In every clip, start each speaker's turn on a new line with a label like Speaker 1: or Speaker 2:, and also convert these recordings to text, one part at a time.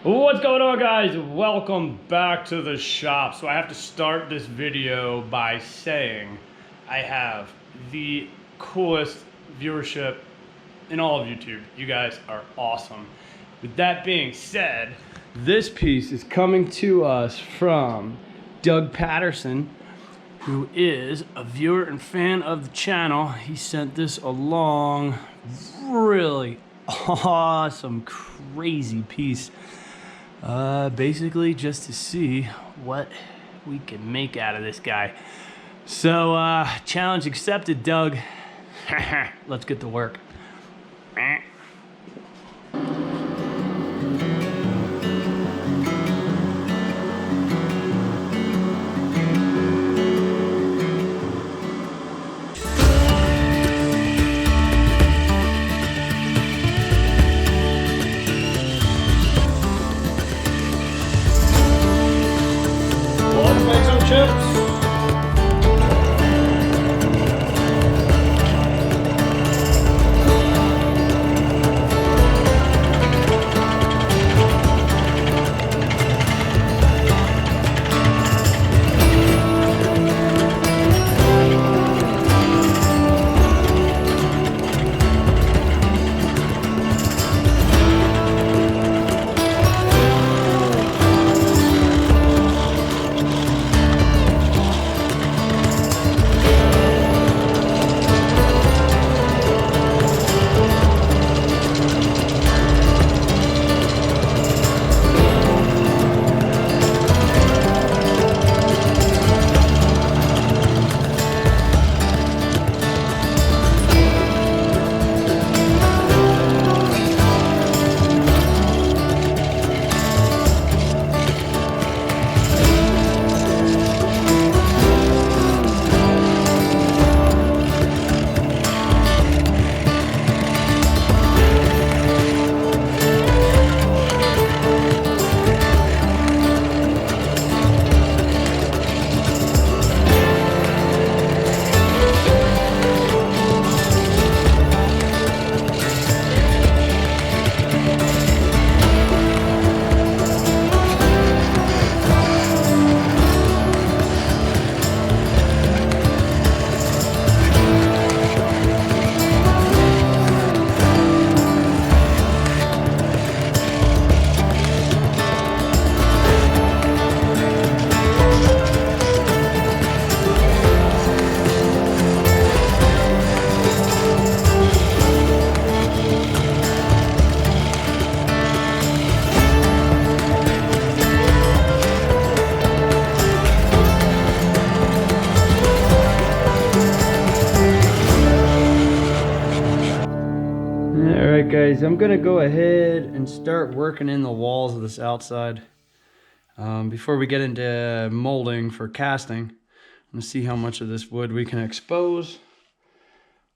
Speaker 1: What's going on, guys? Welcome back to the shop. So I have to start this video by saying I have the coolest viewership in all of YouTube. You guys are awesome. With that being said, this piece is coming to us from Doug Patterson, who is a viewer and fan of the channel. He sent this along. Really awesome, crazy piece. Basically just to see what we can make out of this guy. So, challenge accepted, Doug. Let's get to work. Alright guys, I'm going to go ahead and start working in the walls of this outside. Before we get into molding for casting, I'm going to see how much of this wood we can expose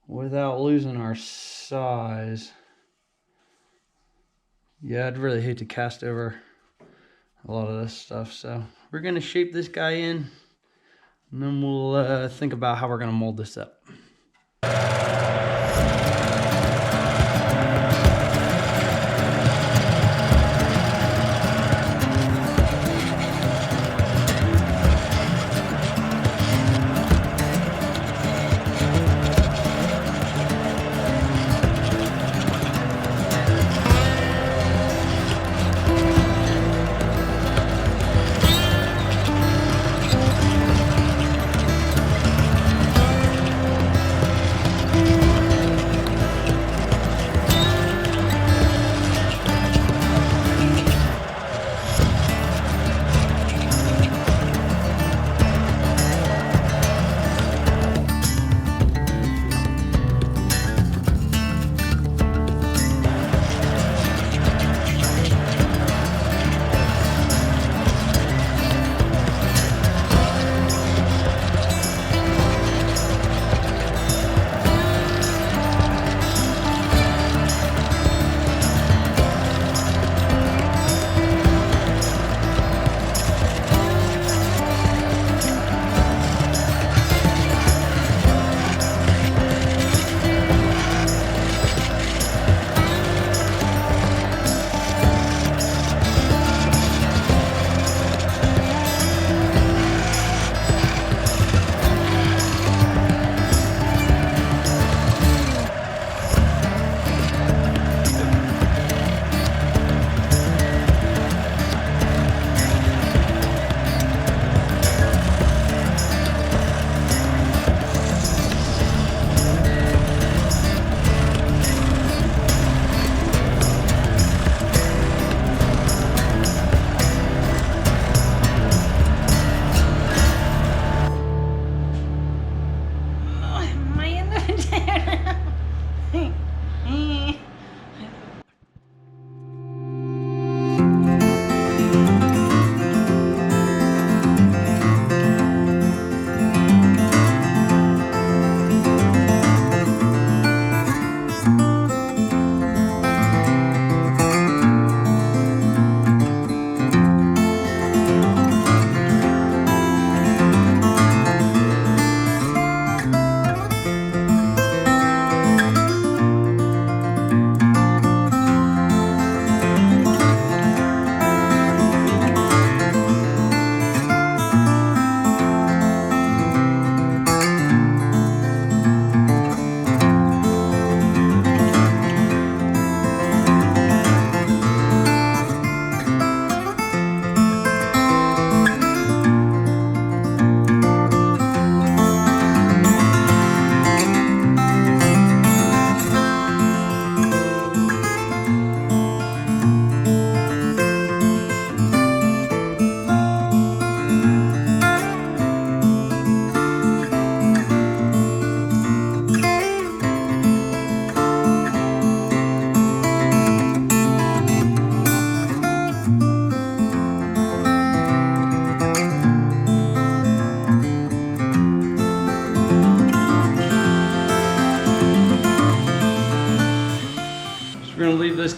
Speaker 1: without losing our size. Yeah, I'd really hate to cast over a lot of this stuff, so we're going to shape this guy in, and then we'll think about how we're going to mold this up.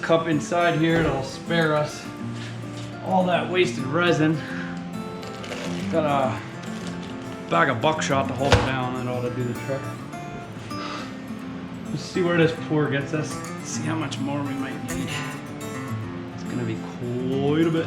Speaker 1: cup inside here that'll spare us all that wasted resin. Got a bag of buckshot to hold it down, and ought to do the trick. Let's see where this pour gets us. Let's see how much more we might need. It's gonna be quite a bit.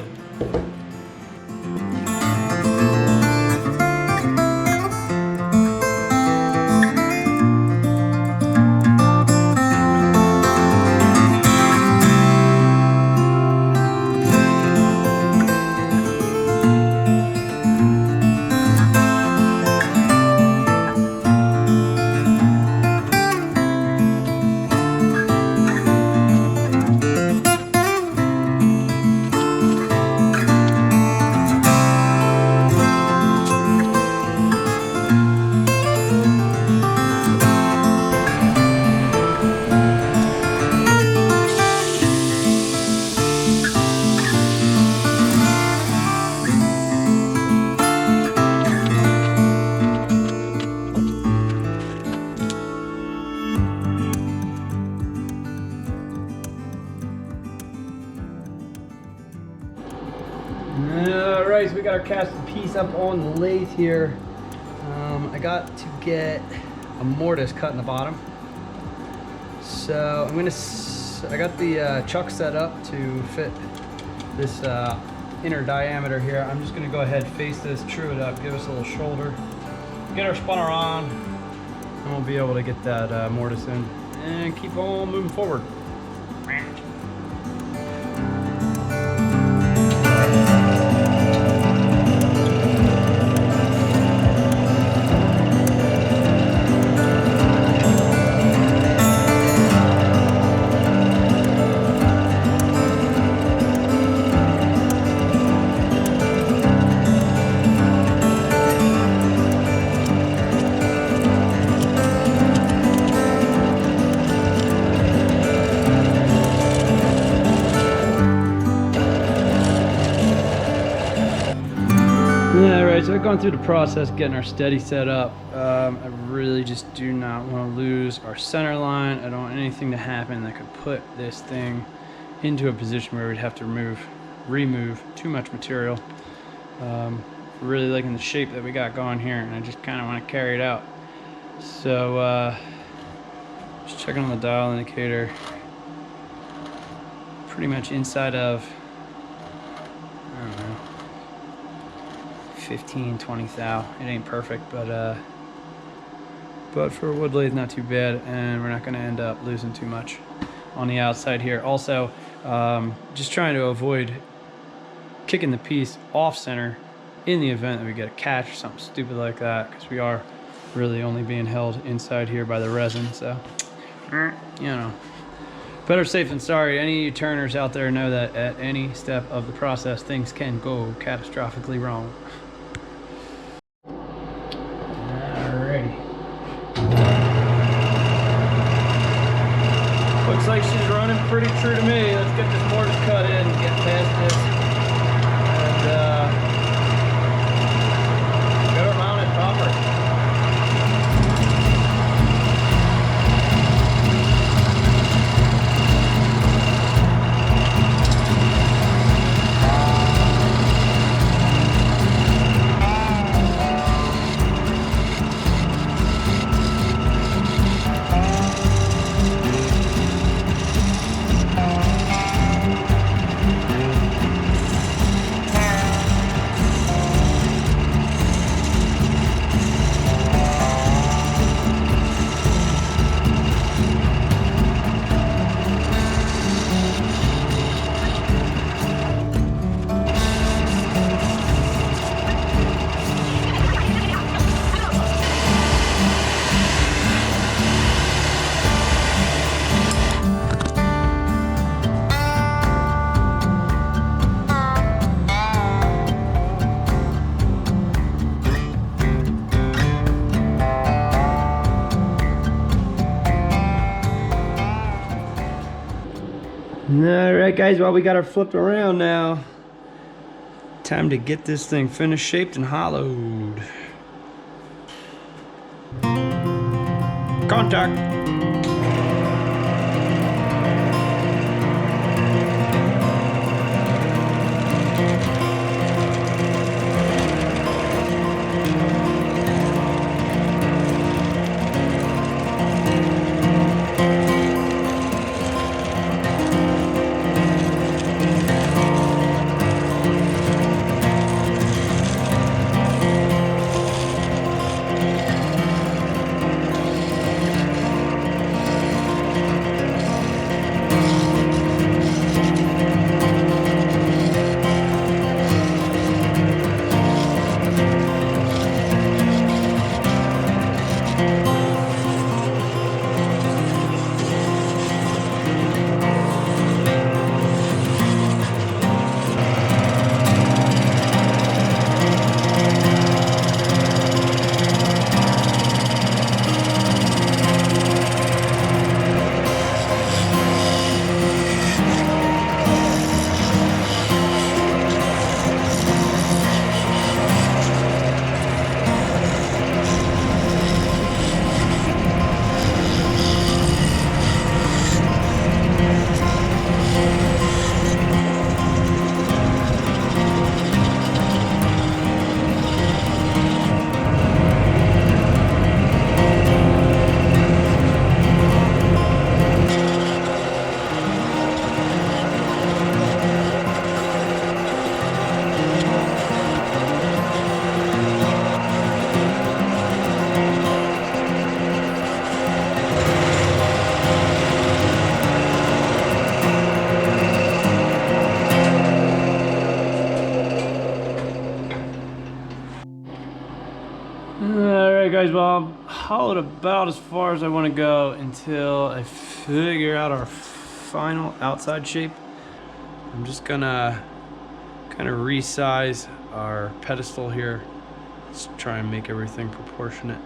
Speaker 1: Alright, so we got our casted piece up on the lathe here. I got to get a mortise cut in the bottom. So I got the chuck set up to fit this inner diameter here. I'm just gonna go ahead, face this, true it up, give us a little shoulder, get our spinner on, and we'll be able to get that mortise in and keep on moving forward. Alright, so I've gone through the process getting our steady set up. I really just do not want to lose our center line. I don't want anything to happen that could put this thing into a position where we'd have to remove too much material. Really liking the shape that we got going here, and I just kind of want to carry it out. So just checking on the dial indicator. Pretty much inside of, I don't know, 15, 20 thou. It ain't perfect, but for a wood lathe, not too bad, and we're not going to end up losing too much on the outside here. Also, just trying to avoid kicking the piece off center in the event that we get a catch or something stupid like that, because we are really only being held inside here by the resin. So, you know, better safe than sorry. Any turners out there know that at any step of the process, things can go catastrophically wrong. Looks like she's running pretty true to me. Let's get this mortise cut in and get past this. And get her mounted proper. Alright guys, well we got her flipped around now. Time to get this thing finished, shaped, and hollowed. Contact! guys, well, I'm hollowed about as far as I want to go until I figure out our final outside shape. I'm just gonna kind of resize our pedestal here. Let's try and make everything proportionate.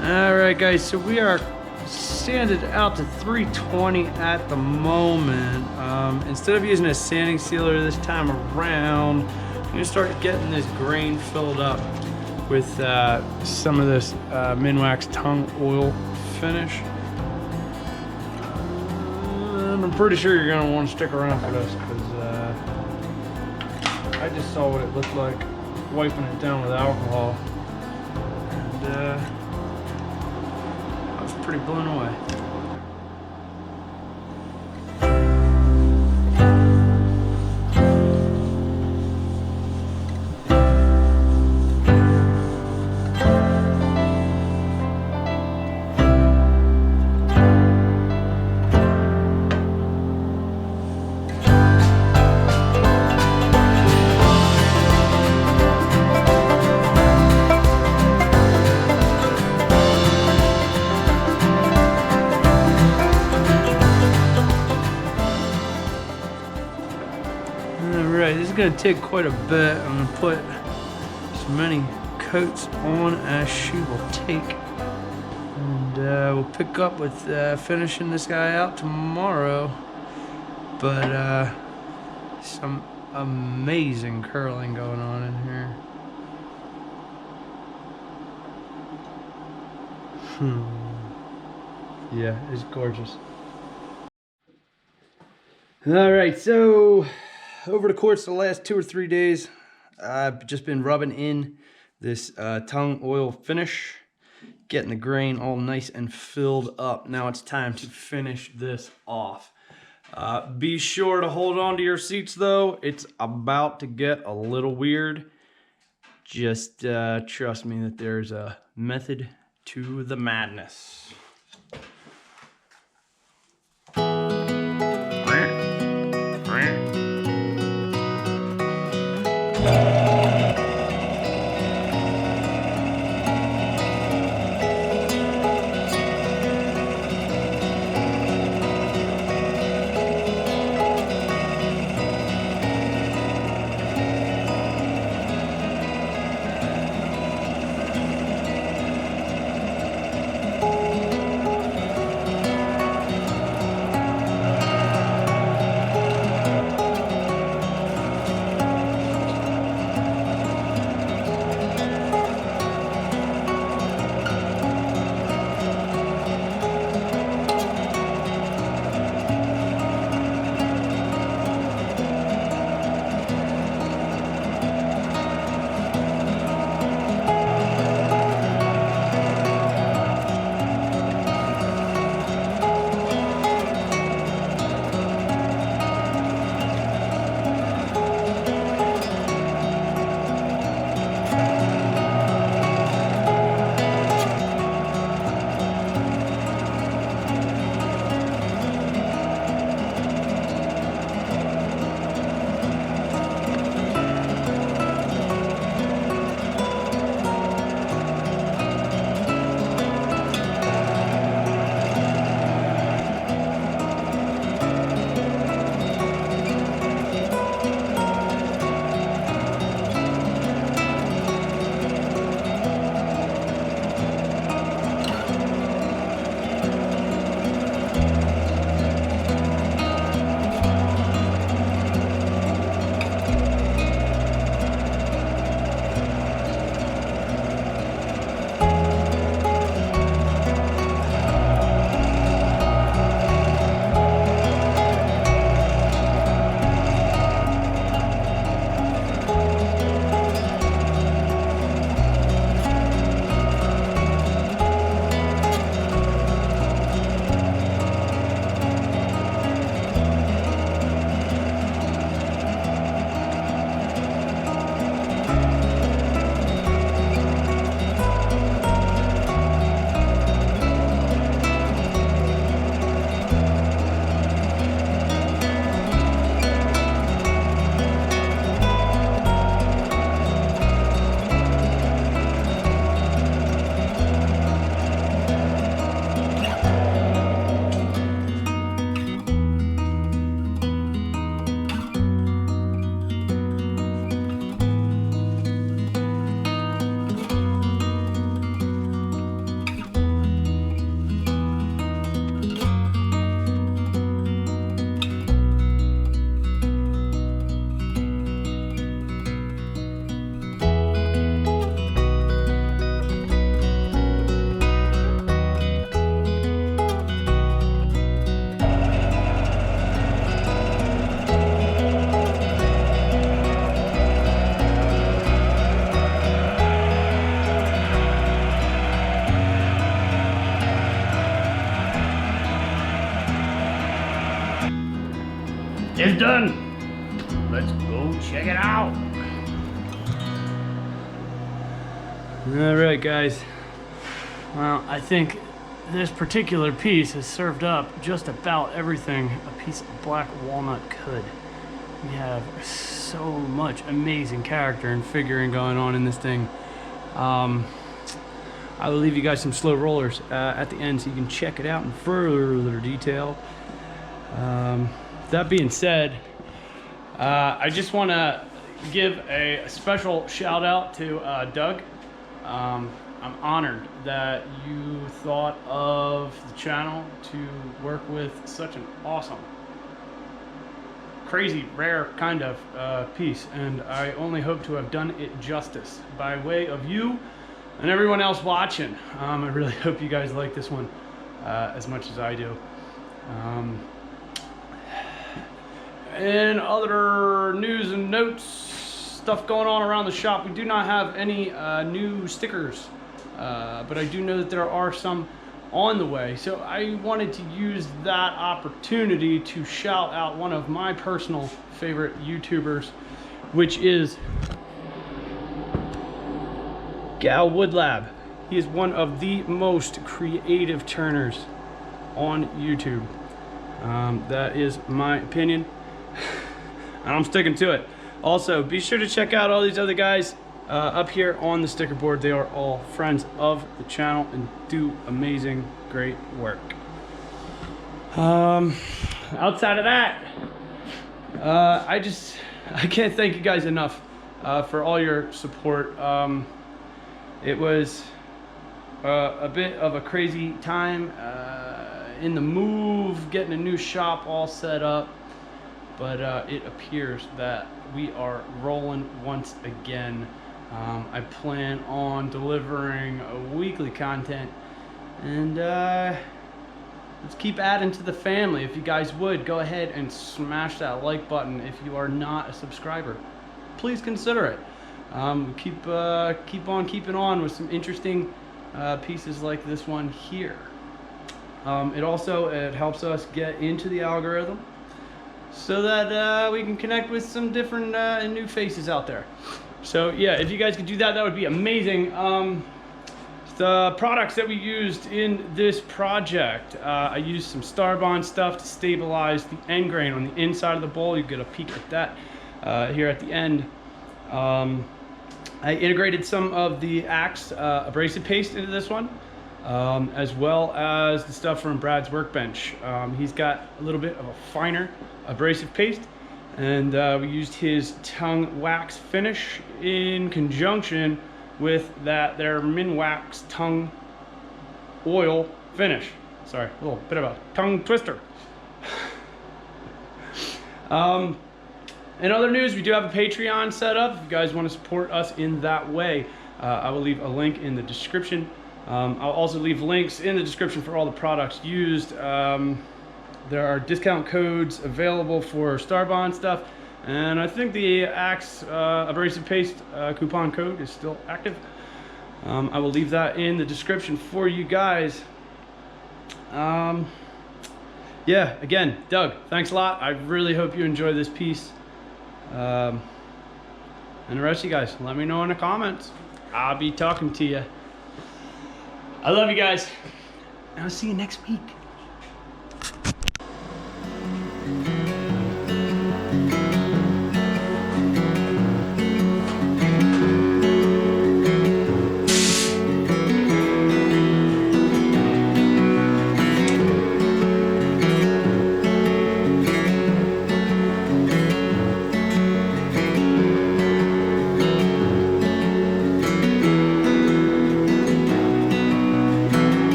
Speaker 1: Alright guys, so we are sanded out to 320 at the moment. Instead of using a sanding sealer this time around, I'm going to start getting this grain filled up with some of this Minwax tongue oil finish. And I'm pretty sure you're going to want to stick around for this because I just saw what it looked like wiping it down with alcohol. And I was pretty blown away. This is going to take quite a bit. I'm going to put as many coats on as she will take. And we'll pick up with finishing this guy out tomorrow. But some amazing curling going on in here. Yeah, it's gorgeous. Alright, so over the course of the last 2 or 3 days, I've just been rubbing in this tongue oil finish, getting the grain all nice and filled up. Now it's time to finish this off. Be sure to hold on to your seats though. It's about to get a little weird. Just trust me that there's a method to the madness. is done. Let's go check it out. All right, guys. Well, I think this particular piece has served up just about everything a piece of black walnut could. We have so much amazing character and figuring going on in this thing. I will leave you guys some slow rollers at the end so you can check it out in further detail. That being said, I just want to give a special shout out to Doug. I'm honored that you thought of the channel to work with such an awesome, crazy, rare kind of piece, and I only hope to have done it justice by way of you and everyone else watching. I really hope you guys like this one as much as I do. In other news and notes, stuff going on around the shop, we do not have any new stickers. But I do know that there are some on the way. So I wanted to use that opportunity to shout out one of my personal favorite YouTubers, which is Gal Woodlab. He is one of the most creative turners on YouTube. That is my opinion, and I'm sticking to it. Also, be sure to check out all these other guys up here on the sticker board. They are all friends of the channel and do amazing, great work. Outside of that, I can't thank you guys enough for all your support. It was a bit of a crazy time in the move, getting a new shop all set up, but it appears that we are rolling once again. I plan on delivering weekly content, and let's keep adding to the family. If you guys would, go ahead and smash that like button. If you are not a subscriber, please consider it. Keep on keeping on with some interesting pieces like this one here. It helps us get into the algorithm so that we can connect with some different and new faces out there. So yeah, if you guys could do that, that would be amazing. The products that we used in this project, I used some Starbond stuff to stabilize the end grain on the inside of the bowl. You get a peek at that here at the end. I integrated some of the Axe abrasive paste into this one, as well as the stuff from Brad's Workbench. He's got a little bit of a finer abrasive paste, and we used his tongue wax finish in conjunction with their min wax tongue oil finish. Sorry, a little bit of a tongue twister. In other news, we do have a Patreon set up. If you guys want to support us in that way, I will leave a link in the description. I'll also leave links in the description for all the products used. There are discount codes available for Starbond stuff, and I think the Axe abrasive paste coupon code is still active. I will leave that in the description for you guys. Yeah, again, Doug, thanks a lot. I really hope you enjoy this piece. And the rest of you guys, let me know in the comments. I'll be talking to you. I love you guys, and I'll see you next week.